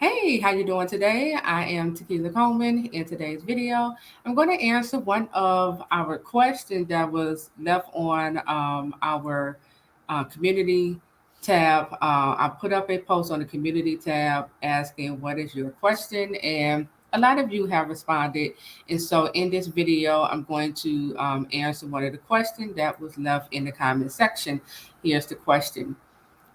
Hey, how you doing today? I am Tequila Coleman. In today's video, I'm going to answer one of our questions that was left on our community tab. I put up a post on the community tab asking what is your question, and a lot of you have responded. And so in this video, I'm going to answer one of the questions that was left in the comment section. Here's the question.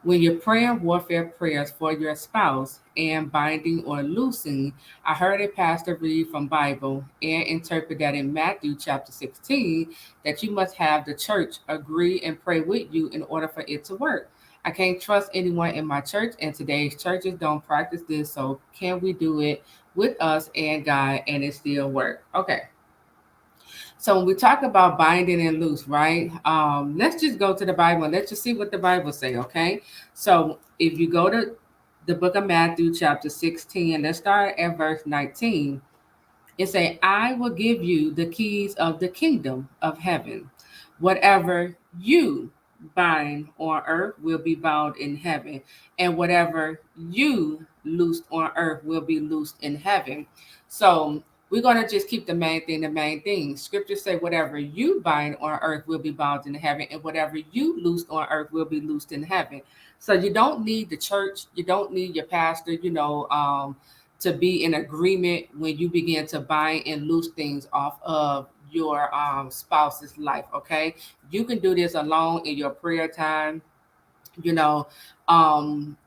When you're praying warfare prayers for your spouse and binding or loosing, I heard a pastor read from Bible and interpret that in Matthew chapter 16 that you must have the church agree and pray with you in order for it to work. I can't trust anyone in my church, and today's churches don't practice this, so can we do it with us and God and it still work? Okay. So when we talk about binding and loose, right? Let's just go to the Bible and let's just see what the Bible say, okay? So if you go to the book of Matthew, chapter 16, let's start at verse 19. It say, I will give you the keys of the kingdom of heaven. Whatever you bind on earth will be bound in heaven, and whatever you loosed on earth will be loosed in heaven. So we're going to just keep the main thing the main thing. Scriptures say, whatever you bind on earth will be bound in heaven, and whatever you loosed on earth will be loosed in heaven. So you don't need the church, you don't need your pastor, to be in agreement when you begin to bind and loose things off of your spouse's life. Okay, you can do this alone in your prayer time. you know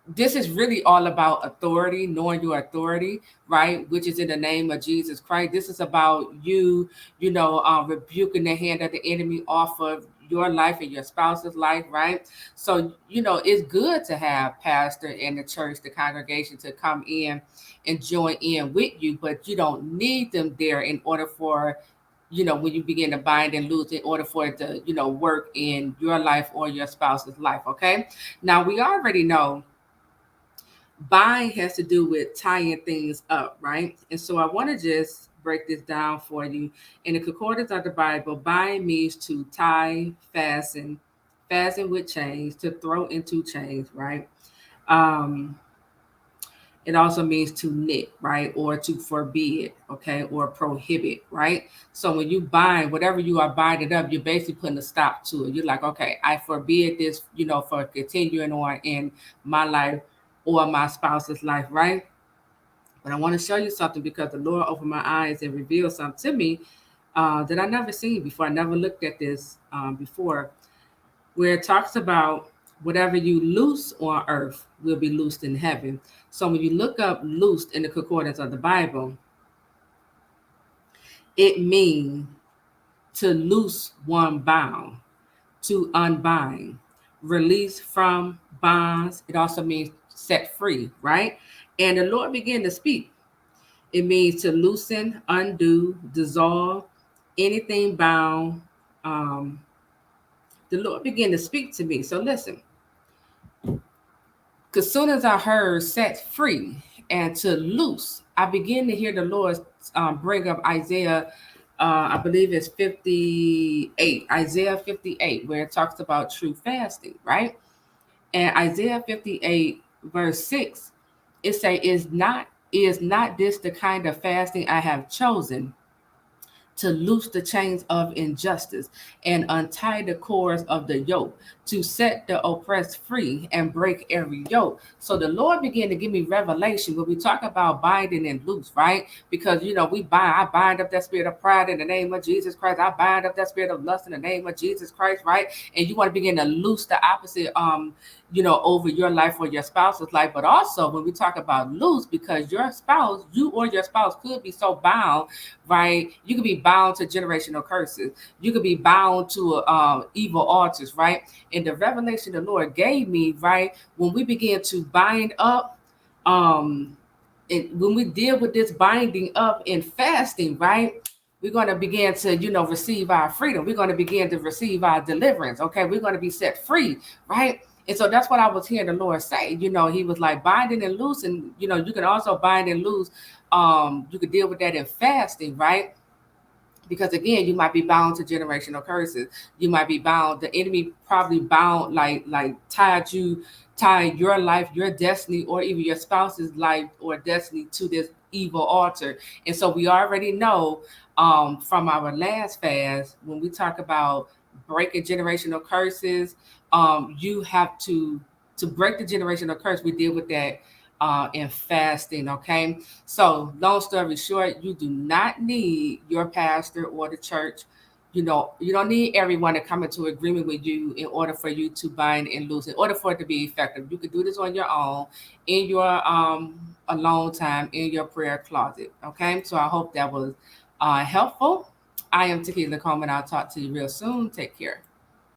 this is really all about authority, knowing your authority, right, which is in the name of Jesus Christ. This is about you, rebuking the hand of the enemy off of your life and your spouse's life, right? So it's good to have pastor and the church, the congregation, to come in and join in with you, but you don't need them there in order for when you begin to bind and loose, in order for it to, work in your life or your spouse's life. Okay. Now we already know bind has to do with tying things up, right? And so I want to just break this down for you. In the concordance of the Bible, bind means to tie, fasten with chains, to throw into chains, right? Um, it also means to knit, right? Or to forbid, okay? Or prohibit, right? So when you bind, whatever you are binding up, you're basically putting a stop to it. You're like, okay, I forbid this, for continuing on in my life or my spouse's life, right? But I want to show you something because the Lord opened my eyes and revealed something to me that I never seen before. I never looked at this before, where it talks about whatever you loose on earth will be loosed in heaven. So when you look up loosed in the concordance of the Bible, it means to loose one bound, to unbind, release from bonds. It also means set free, right? And the Lord began to speak. It means to loosen, undo, dissolve, anything bound. Um, the Lord began to speak to me. So listen, because soon as I heard set free and to loose, I began to hear the Lord bring up Isaiah, I believe it's 58, Isaiah 58, where it talks about true fasting, right? And Isaiah 58, verse 6, it say, is not this the kind of fasting I have chosen, to loose the chains of injustice and untie the cords of the yoke, to set the oppressed free and break every yoke. So the Lord began to give me revelation when we talk about binding and loose, right? Because I bind up that spirit of pride in the name of Jesus Christ. I bind up that spirit of lust in the name of Jesus Christ, right? And you want to begin to loose the opposite over your life or your spouse's life. But also when we talk about loose, because you or your spouse could be so bound, right? You could be bound to generational curses. You could be bound to evil altars, right? And the revelation the Lord gave me, right, when we begin to bind up, and when we deal with this binding up and fasting, right, we're going to begin to, receive our freedom. We're going to begin to receive our deliverance. Okay. We're going to be set free, right? And so that's what I was hearing the Lord say. He was like binding and loose, and you can also bind and loose. You could deal with that in fasting, right? because again, you might be bound to generational curses. You might be bound, the enemy probably bound, like tied your life, your destiny, or even your spouse's life or destiny to this evil altar. And so we already know, from our last fast, when we talk about breaking generational curses, you have to break the generational curse. We deal with that in fasting. Okay, so, long story short, you do not need your pastor or the church. You don't need everyone to come into agreement with you in order for you to bind and loose, in order for it to be effective. You can do this on your own, in your alone time, in your prayer closet. Okay, so I hope that was helpful. I am Tequila Coleman. I'll talk to you real soon. Take care.